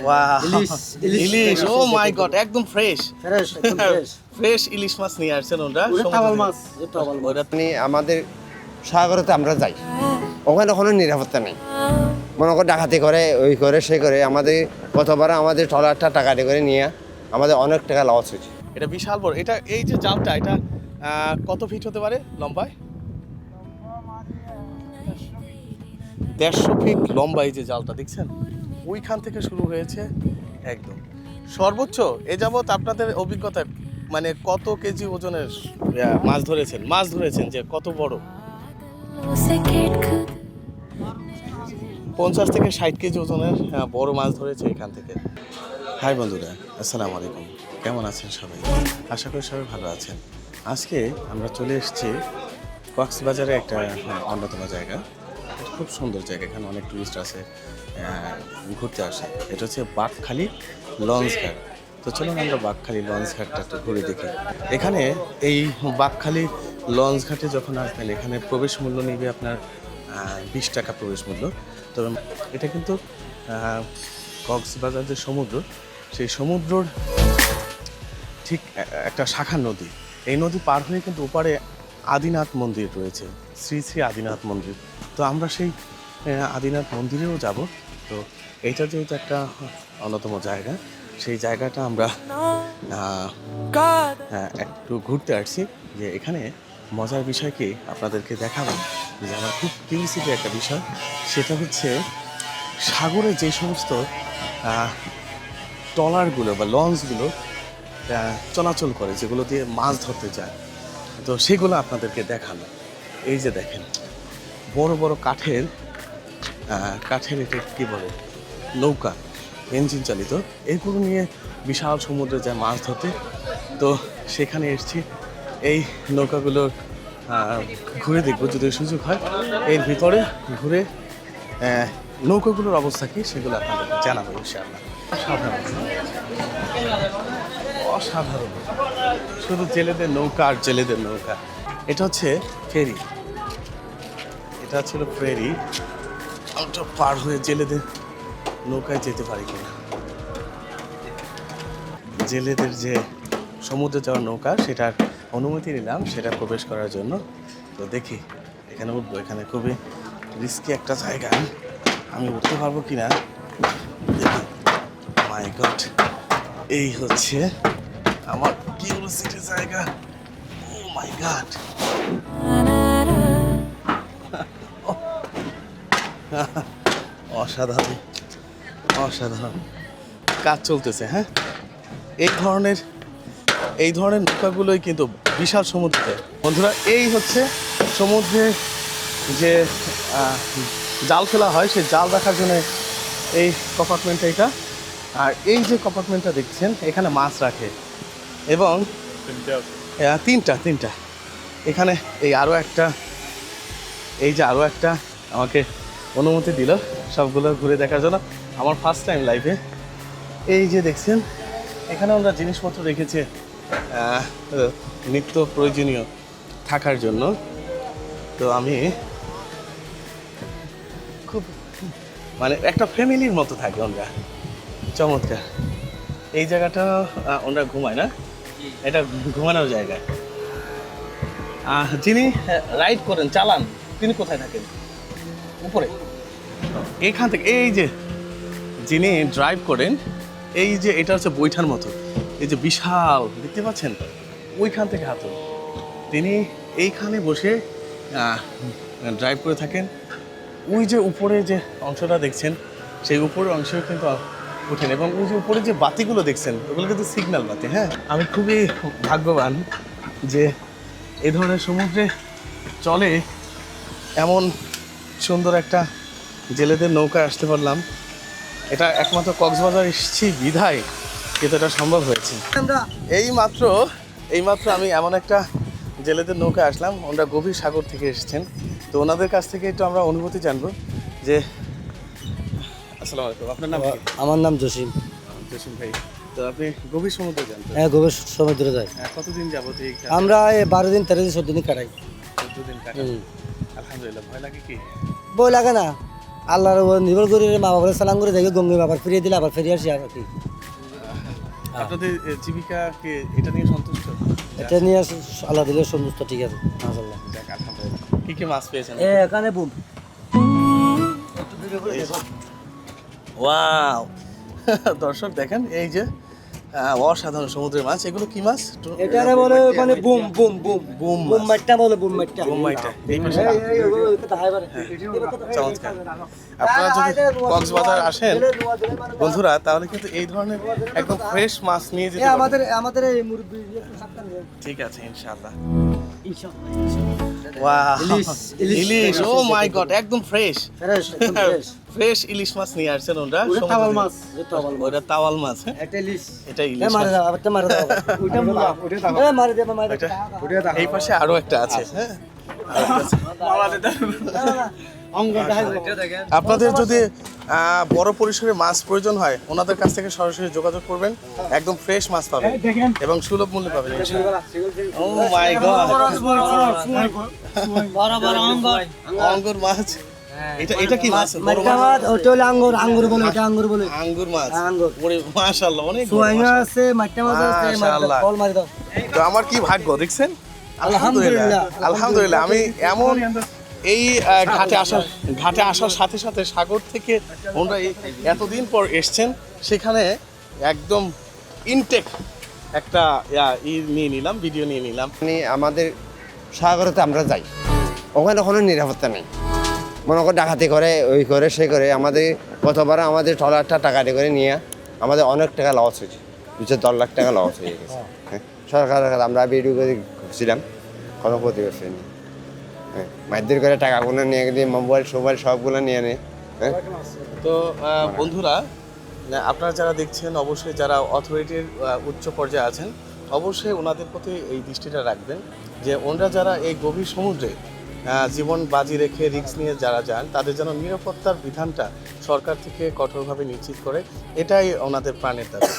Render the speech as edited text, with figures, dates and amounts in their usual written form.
Wow ইলিশ, ইলিশ, ও fresh মাই একদম। God, একদম fresh fresh একদম ফ্রেশ ফ্রেশ ইলিশ মাছ নিয়ে আসছেন ওরা ওটা সমুদ্র তাওয়াল থেকে। মাছ এটা তাওয়াল মাছ ওরা আমাদের সাগরেতে আমরা যাই, ওখানে কোনো নিরাপত্তা নেই। মনে করে ডাকাতি করে, ওই করে সে করে, আমাদের কতবার আমাদের ট্রলারটা টাকা দিয়ে করে নিয়ে আমাদের অনেক টাকা লস হয়েছে। এটা বিশাল বড়। এটা এই যে জালটা, এটা কত ফিট হতে পারে লম্বায়? 150 ফিট লম্বা এই যে জালটা দেখছেন, ওইখান থেকে শুরু হয়েছে একদম সর্বোচ্চ। এ যাবৎ আপনাদের অভিজ্ঞতা মানে কত কেজি ওজনের মাছ ধরেছেন যে কত বড়? 50 থেকে 60 কেজি ওজনের বড় মাছ ধরেছে এখান থেকে। হাই বন্ধুরা, আসসালামু আলাইকুম, কেমন আছেন সবাই? আশা করি সবাই ভালো আছেন। আজকে আমরা চলে এসেছি কক্সবাজারে একটা অন্যতম জায়গা। এটা খুব সুন্দর জায়গা, এখানে অনেক টুরিস্ট আসে, ঘুরতে আসে। এটা হচ্ছে বাঁকখালী লঞ্চ ঘাট। তো চলুন আমরা বাঁকখালী লঞ্চ ঘাটটা একটু ঘুরে দেখি। এখানে এই বাঁকখালী লঞ্চ ঘাটে যখন আসবেন, এখানে প্রবেশ মূল্য নেবে আপনার 20 টাকা প্রবেশ মূল্য। তবে এটা কিন্তু কক্সবাজার যে সমুদ্র, সেই সমুদ্রর ঠিক একটা শাখা নদী। এই নদী পার হয়ে কিন্তু ওপারে আদিনাথ মন্দির রয়েছে, শ্রী শ্রী আদিনাথ মন্দির। তো আমরা সেই আদিনাথ মন্দিরেও যাব। তো এইটা যেহেতু একটা অন্যতম জায়গা, সেই জায়গাটা আমরা একটু ঘুরতে আসছি। যে এখানে মজার বিষয় কি আপনাদেরকে দেখাবো, যে আমার খুব কিউরিসিটি একটা বিষয়, সেটা হচ্ছে সাগরে যে সমস্ত ট্রলারগুলো বা লঞ্চগুলো চলাচল করে, যেগুলো দিয়ে মাছ ধরতে যায়, তো সেগুলো আপনাদেরকে দেখানো। এই যে দেখেন বড় বড় কাঠের এটা কী বলে, নৌকা, ইঞ্জিন চালিত, এগুলো নিয়ে বিশাল সমুদ্রে যায় মাছ ধরতে। তো সেখানে এসেছি, এই নৌকাগুলো ঘুরে দেখবো যদি সুযোগ হয়। এর ভিতরে ঘুরে নৌকাগুলোর অবস্থা কী সেগুলো আপনাদেরকে জানাবো ইনশাআল্লাহ। অসাধারণ, শুধু জেলেদের নৌকা আর জেলেদের নৌকা। এটা হচ্ছে ফেরি, এটা ছিল ফেরি। ওটা পার হয়ে জেলেদের নৌকায় যেতে পারি কিনা। জেলেদের যে সমুদ্রে যাওয়ার নৌকা, সেটার অনুমতি নিলাম সেটা প্রবেশ করার জন্য। তো দেখি এখানে উঠবো। এখানে খুবই রিস্কি একটা জায়গা, আমি উঠতে পারবো কিনা দেখি। মাই গড, এই হচ্ছে আমার কিউরিসিটির জায়গা। ও মাই গড, অসাধারণ অসাধারণ কাজ চলতেছে। হ্যাঁ, এই ধরনের নৌকাগুলোই কিন্তু বিশাল সমুদ্রে। বন্ধুরা, এই হচ্ছে সমুদ্রে যে জাল ফেলা হয়, সেই জাল রাখার জন্য এই কম্পার্টমেন্টটা এটা। আর এই যে কম্পার্টমেন্টটা দেখছেন, এখানে মাছ রাখে। এবং তিনটা এখানে এই আরও একটা, এই যে আরও একটা আমাকে অনুমতি দিল সবগুলো ঘুরে দেখার জন্য। আমার ফার্স্ট টাইম লাইফে। এই যে দেখছেন, এখানে আমরা জিনিসপত্র রেখেছি নিত্য প্রয়োজনীয় থাকার জন্য। তো আমি খুব মানে একটা ফ্যামিলির মতো থাকি আমরা। চমৎকার এই জায়গাটা। ওরা ঘুমায় না, এটা ঘুমানোর জায়গা। যিনি রাইড করেন, চালান, তিনি কোথায় থাকেন? উপরে, এইখান থেকে। এই যে যিনি ড্রাইভ করেন, এই যে এটা হচ্ছে বৈঠার মতো, এই যে বিশাল দেখতে পাচ্ছেন, ওইখান থেকে হাত, তিনি এইখানে বসে ড্রাইভ করে থাকেন। ওই যে উপরে যে অংশটা দেখছেন, সেই উপরের অংশেও কিন্তু ওঠেন। এবং ওই যে উপরে যে বাতিগুলো দেখছেন, ওগুলো কিন্তু সিগন্যাল বাতি। হ্যাঁ, আমি খুবই ভাগ্যবান যে এই ধরনের সমুদ্রে চলে এমন সুন্দর একটা জেলেদের নৌকায় আসতে পারলাম। এটা একমাত্র কক্সবাজার এসেছি বিধায় কিন্তু এটা সম্ভব হয়েছে। এইমাত্র আমি এমন একটা জেলেদের নৌকায় আসলাম, ওনারা গভীর সাগর থেকে এসেছেন। তো ওনাদের কাছ থেকে একটু আমরা অনুভূতি জানবো। যে আসসালামু আলাইকুম, আপনার নাম কি? আমার নাম জসিম। জসিম ভাই, তো আপনি গভীর সমুদ্রে যান? হ্যাঁ, গভীর সমুদ্রে যাই। কতদিন যাবত? আমরা 12 দিন 13 দিন 14 দিন কাটাই। 14 দিন কাটান। আলহামদুলিল্লাহ। ভয় লাগে কি? বই লাগে না, আল্লাহর উপর নির্ভর করে মা বাবার সালাম করে দেখে গঙ্গে আবার ফিরিয়ে দিলে আবার ফিরে আসি আর কি আপনাদের জীবিকাকে এটা নিয়ে সন্তুষ্ট? এটা নিয়ে আল্লাহ দিলে সন্তুষ্ট ঠিক আছে মাশাআল্লাহ। যাক, আলহামদুলিল্লাহ। কি কি মাছ পেয়েছেন? এখানে বুম ওয়াও দর্শক দেখেন এই যে অসাধারণ সমুদ্রের মাছ। এগুলো কি মাছ? এটারে বলে মানে বুম বুম বুম বুম বুম মাছ। মাইটটা বলে বুম মাইটটা বুম মাইটা। এই পাশে চমৎকার। চমৎকার। আপনারা যদি কক্সবাজার আসেন বন্ধুরা, তাহলে কিন্তু এই ধরনের একদম ফ্রেশ মাছ নিয়ে যেতে পারবেন। আমাদের এই মুরব্বি সাবধান ঠিক আছে ইনশাআল্লাহ। ইনশাআল্লাহ ওয়াও ইলিশ, ইলিশ। ইলিশ, ও মাই গড, একদম ফ্রেশ ফ্রেশ একদম ফ্রেশ ফ্রেশ ইলিশ মাছ নিয়ে আসছেন ওরা। ওটা তাওয়াল মাছ ওটা তাওয়াল মাছ, হ্যাঁ এটা ইলিশ এটা এ ইলিশ মারে মাছ। দাও আবার মারে দাও ওইটা মুলা এ মারে দে মারে দে এটা এই পাশে আরো একটা আছে, হ্যাঁ অঙ্গ আপনাদের যদি বড় পরিসরে মাছ প্রয়োজন হয় ওনাদের কাছ থেকে সরাসরি যোগাযোগ করবেন, একদম ফ্রেশ মাছ পাবেন এবং সুলভ মূল্যে পাবেন। ও মাই গড, বড় বড় অঙ্গ আঙ্গুর মাছ। এটা কি মাছ? বড় মাইটটা মাছ? মাছ ওটা হলো আঙ্গুর আঙ্গুর বলে এটা আঙ্গুর বলে আঙ্গুর মাছ। আঙ্গুর। ওরে মাশাআল্লাহ, অনেক বড় সোয়াইনা মাছ। আছে মাইটটা মাছ আছে মাশাআল্লাহ। কল মারি দাও তো আমার কি ভাগ্য দেখছেন, আলহামদুলিল্লাহ। আলহামদুলিল্লাহ। আমি এমন এই ঘাটে আসার সাথে সাথে সাগর থেকে ওনারা এতদিন পর এসছেন, সেখানে একদম ইনটেক একটা নিয়ে নিলাম, ভিডিও নিয়ে নিলাম। মানে আমাদের সাগরেতে আমরা যাই, ওখানে কোনো নিরাপত্তা নেই। মনে করে ডাকাতি করে ওই করে সে করে আমাদের কতবার আমাদের ট্রলারটা টাকাটি করে নিয়ে আমাদের অনেক টাকা লস হয়েছে, 10 লাখ টাকা লস হয়ে গেছে। হ্যাঁ, সরকারের কাছে আমরা ভিডিও করে ঘুরছিলাম, কোনো ক্ষতি করছে না। হ্যাঁ, মারধর করে টাকাগুলো নিয়ে গিয়ে মোবাইল সবগুলো নিয়ে নেয়। হ্যাঁ, তো বন্ধুরা, আপনারা যারা দেখছেন অবশ্যই যারা অথরিটির উচ্চ পর্যায়ে আছেন অবশ্যই ওনাদের প্রতি এই দৃষ্টিটা রাখবেন যে ওনারা যারা এই গভীর সমুদ্রে জীবন বাজি রেখে রিস্ক নিয়ে যারা যান তাদের যেন নিরাপত্তার বিধানটা সরকার থেকে কঠোরভাবে নিশ্চিত করে, এটাই ওনাদের প্রাণের দাবি।